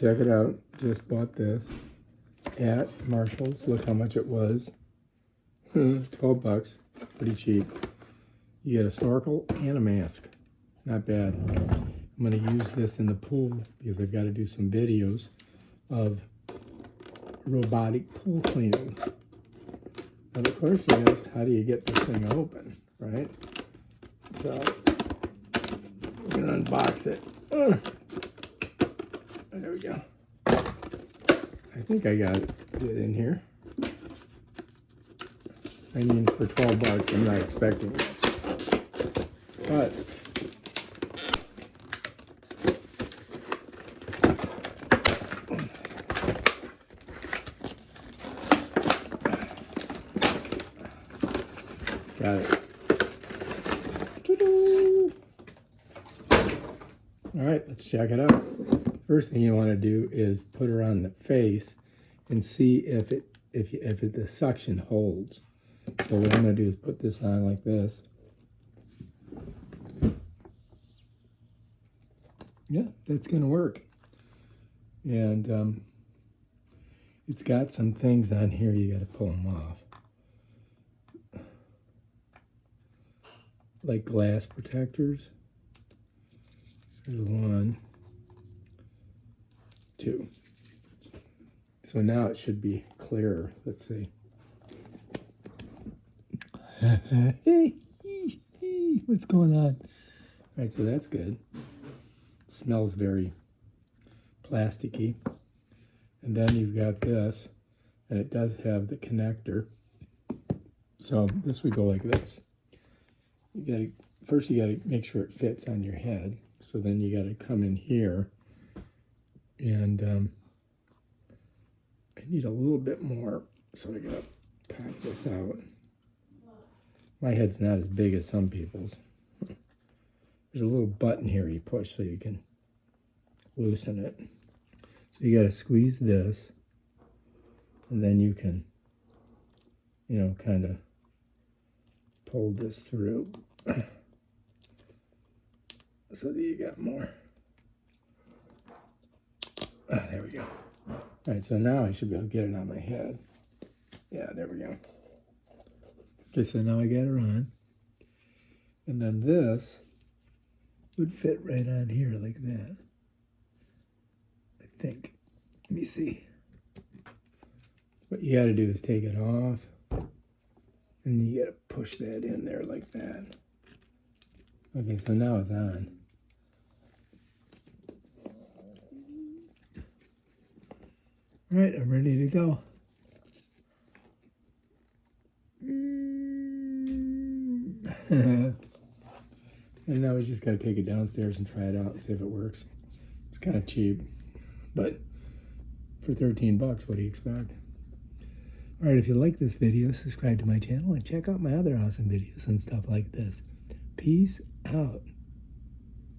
check it out. Just bought this at Marshall's. Look how much it was. 12 bucks. Pretty cheap. You get a snorkel and a mask. Not bad. I'm going to use this in the pool because I've got to do some videos of robotic pool cleaning. And the question is, how do you get this thing open, right? So, we're going to unbox it. There we go. I think I got it in here. I mean, for 12 bucks, I'm not expecting much. But got it. All right, let's check it out. First thing you want to do is put her on the face and see if the suction holds. So what I'm going to do is put this on like this. Yeah, that's going to work. And it's got some things on here you got to pull them off. Like glass protectors. There's 1, 2. So now it should be clearer. Let's see. What's going on? All right, so that's good. It smells very plasticky. And then you've got this, and it does have the connector. So this would go like this. First you gotta make sure it fits on your head. So then you gotta come in here, and I need a little bit more, so I gotta pop this out. My head's not as big as some people's. There's a little button here you push so you can loosen it. So you gotta squeeze this, and then you can, kind of pull this through so that you got more. There we go. All right, so now I should be able to get it on my head. Yeah, there we go. Okay, so now I got her on. And then this would fit right on here like that. I think. Let me see. What you got to do is take it off. And you got to push that in there like that. Okay, so now it's on. All right, I'm ready to go. And now we just got to take it downstairs and try it out and see if it works. It's kind of cheap, but for 13 bucks, what do you expect? All right, if you like this video, subscribe to my channel and check out my other awesome videos and stuff like this. Peace out.